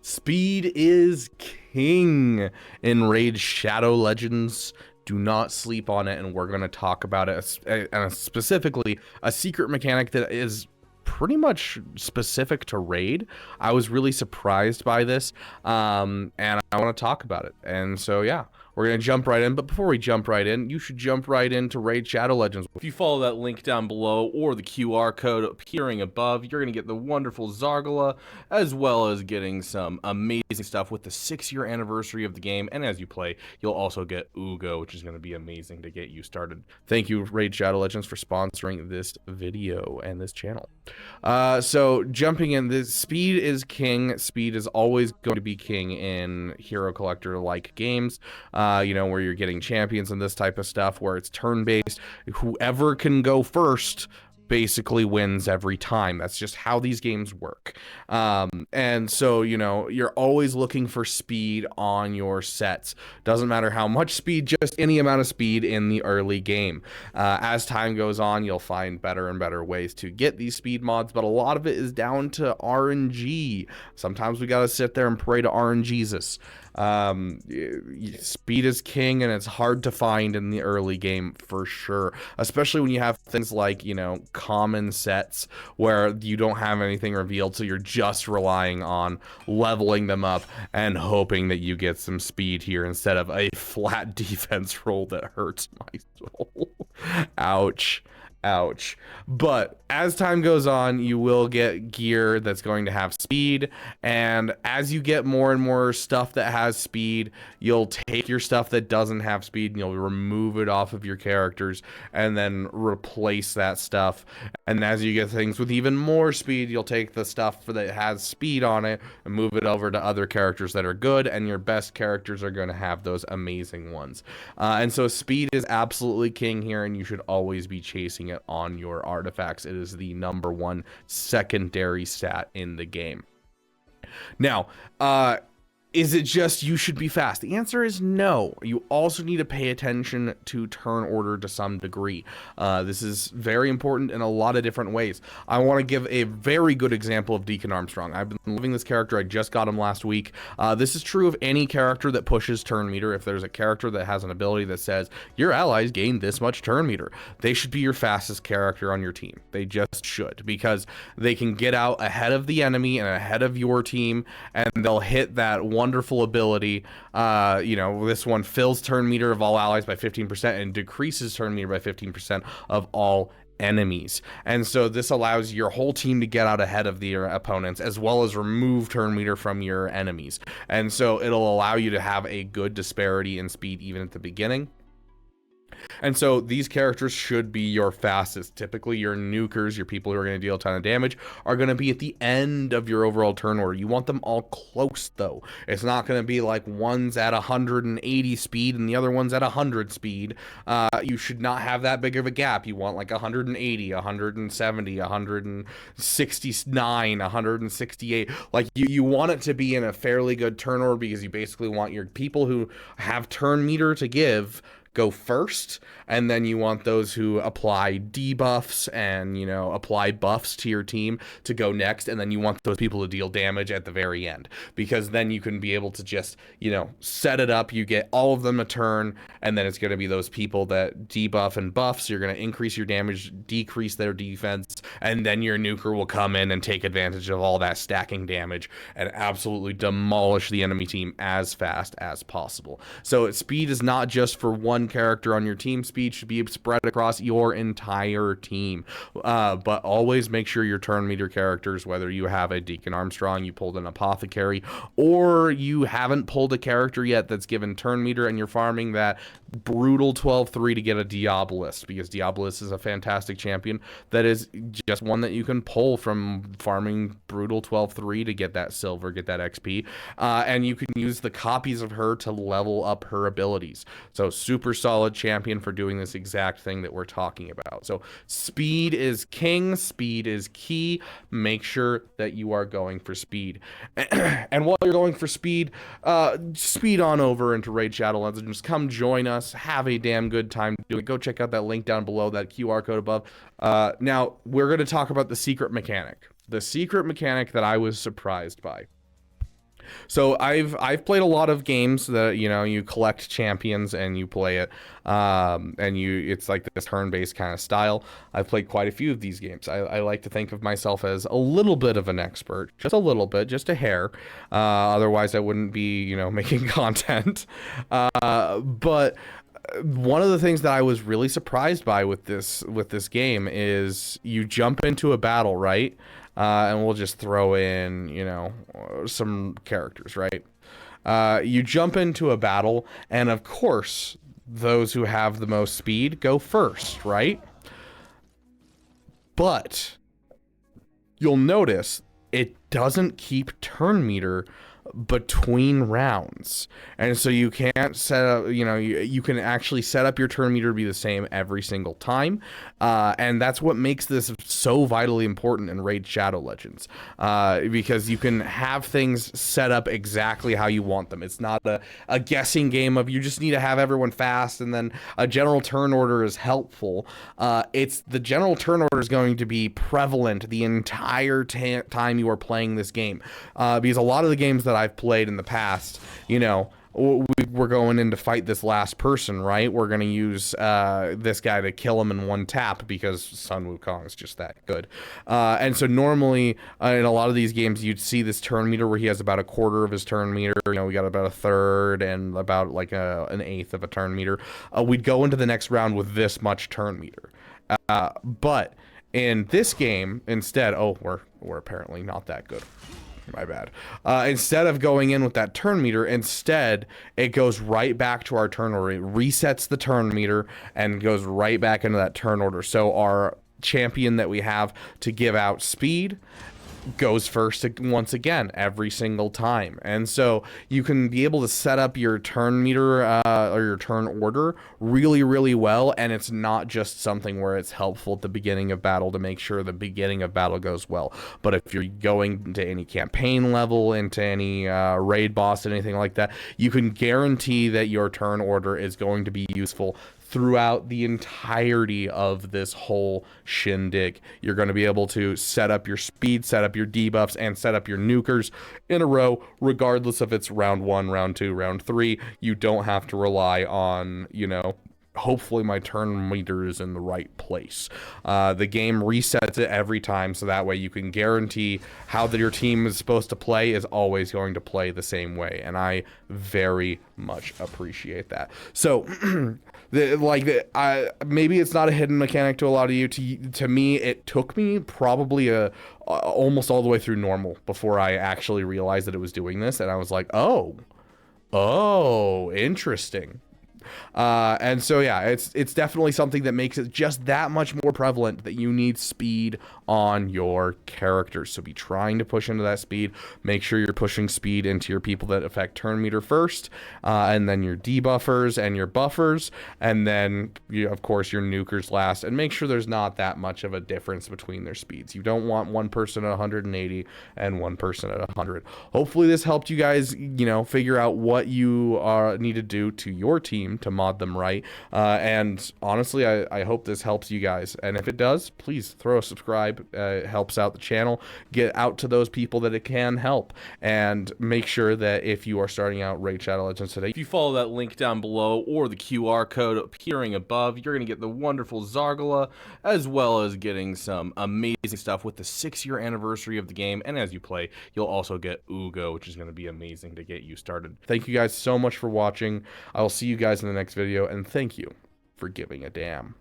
Speed is king in Raid Shadow Legends. Do not sleep on it, and we're going to talk about it, specifically a secret mechanic that is pretty much specific to Raid. I was really surprised by this, and I want to talk about it. And so, yeah, we're going to jump right in. But before we jump right in, you should jump right into Raid Shadow Legends. If you follow that link down below or the QR code appearing above, you're going to get the wonderful Zargala, as well as getting some amazing stuff with the 6-year anniversary of the game. And as you play, you'll also get Ugo, which is going to be amazing to get you started. Thank you, Raid Shadow Legends, for sponsoring this video and this channel. So jumping in, this speed is king. Speed is always going to be king in hero collector like games, you know, where you're getting champions and this type of stuff, where it's turn-based. Whoever can go first basically wins every time. That's just how these games work. And so, you know, you're always looking for speed on your sets. Doesn't matter how much speed, just any amount of speed in the early game. As time goes on, you'll find better and better ways to get these speed mods, but a lot of it is down to RNG. Sometimes we gotta sit there and pray to RNGesus. Speed is king, and it's hard to find in the early game for sure, especially when you have things like, you know, common sets where you don't have anything revealed, so you're just relying on leveling them up and hoping that you get some speed here instead of a flat defense roll that hurts my soul. Ouch. Ouch. But as time goes on, you will get gear that's going to have speed, and as you get more and more stuff that has speed, you'll take your stuff that doesn't have speed and you'll remove it off of your characters and then replace that stuff. And as you get things with even more speed, you'll take the stuff that has speed on it and move it over to other characters that are good, and your best characters are going to have those amazing ones. And so speed is absolutely king here, and you should always be chasing it on your artifacts. It is the #1 secondary stat in the game. Now, is it just you should be fast? The answer is no. You also need to pay attention to turn order to some degree. This is very important in a lot of different ways. I want to give a very good example of Deacon Armstrong. I've been loving this character. I just got him last week. This is true of any character that pushes turn meter. If there's a character that has an ability that says your allies gain this much turn meter, they should be your fastest character on your team. They just should, because they can get out ahead of the enemy and ahead of your team, and they'll hit that wonderful ability. You know, this one fills turn meter of all allies by 15% and decreases turn meter by 15% of all enemies. And so this allows your whole team to get out ahead of the opponents, as well as remove turn meter from your enemies. And so it'll allow you to have a good disparity in speed even at the beginning. And so these characters should be your fastest. Typically your nukers, your people who are going to deal a ton of damage, are going to be at the end of your overall turn order. You want them all close though. It's not going to be like one's at 180 speed and the other one's at 100 speed. You should not have that big of a gap. You want like 180, 170, 169, 168. Like you want it to be in a fairly good turn order, because you basically want your people who have turn meter to give go first, and then you want those who apply debuffs and, you know, apply buffs to your team to go next, and then you want those people to deal damage at the very end, because then you can be able to just, you know, set it up. You get all of them a turn, and then it's going to be those people that debuff and buff, so you're going to increase your damage, decrease their defense, and then your nuker will come in and take advantage of all that stacking damage and absolutely demolish the enemy team as fast as possible. So speed is not just for one character on your team. Speed should be spread across your entire team, but always make sure your turn meter characters, whether you have a Deacon Armstrong, you pulled an Apothecary, or you haven't pulled a character yet that's given turn meter and you're farming that brutal 12-3 to get a Diabolist, because Diabolist is a fantastic champion that is just one that you can pull from farming brutal 12-3 to get that silver, get that XP, and you can use the copies of her to level up her abilities. So super solid champion for doing this exact thing that we're talking about. So speed is king, speed is key. Make sure that you are going for speed. And while you're going for speed, speed on over into Raid Shadow Legends. Come join us. Have a damn good time doing it. Go check out that link down below, that QR code above. Now, we're going to talk about the secret mechanic. The secret mechanic that I was surprised by. So I've played a lot of games that, you know, you collect champions and you play it, and it's like this turn-based kind of style. I've played quite a few of these games. I like to think of myself as a little bit of an expert, just a little bit, just a hair. Otherwise, I wouldn't be, you know, making content. But one of the things that I was really surprised by with this game is you jump into a battle, right? And we'll just throw in, you know, some characters, right? You jump into a battle, and of course, those who have the most speed go first, right? But you'll notice it doesn't keep turn meter between rounds, and so you can't set up, you know, you can actually set up your turn meter to be the same every single time, and that's what makes this so vitally important in Raid Shadow Legends, because you can have things set up exactly how you want them. It's not a guessing game of you just need to have everyone fast and then a general turn order is helpful. It's the general turn order is going to be prevalent the entire time you are playing this game, because a lot of the games that I've played in the past, you know, we're going in to fight this last person, right? We're going to use this guy to kill him in one tap because Sun Wukong is just that good. And so normally in a lot of these games, you'd see this turn meter where he has about a quarter of his turn meter. You know, we got about a third and about like an eighth of a turn meter. We'd go into the next round with this much turn meter. But in this game, instead, oh, we're apparently not that good. My bad. Instead of going in with that turn meter, instead it goes right back to our turn order. It resets the turn meter and goes right back into that turn order. So our champion that we have to give out speed goes first once again every single time, and so you can be able to set up your turn meter or your turn order really well, and it's not just something where it's helpful at the beginning of battle to make sure the beginning of battle goes well, but if you're going into any campaign level, into any raid boss, anything like that, you can guarantee that your turn order is going to be useful throughout the entirety of this whole shindig. You're going to be able to set up your speed, set up your debuffs, and set up your nukers in a row, regardless if it's round 1, round 2, round 3. You don't have to rely on, you know, hopefully my turn meter is in the right place. The game resets it every time, so that way you can guarantee how that your team is supposed to play is always going to play the same way, and I very much appreciate that. So maybe it's not a hidden mechanic to a lot of you. To me, it took me probably almost all the way through normal before I actually realized that it was doing this, and I was like, oh, interesting. And so yeah, it's definitely something that makes it just that much more prevalent that you need speed on your characters. So be trying to push into that speed. Make sure you're pushing speed into your people that affect turn meter first, and then your debuffers and your buffers, and then of course your nukers last. And make sure there's not that much of a difference between their speeds. You don't want one person at 180 and one person at 100. Hopefully this helped you guys, you know, figure out what you need to do to your team to mod them right, and honestly I hope this helps you guys, and if it does, please throw a subscribe. It helps out the channel, get out to those people that it can help, and make sure that if you are starting out Raid Shadow Legends today, if you follow that link down below or the QR code appearing above, you're gonna get the wonderful Zargala, as well as getting some amazing stuff with the 6-year anniversary of the game, and as you play you'll also get Ugo, which is going to be amazing to get you started. Thank you guys so much for watching. I will see you guys in the next video, and thank you for giving a damn.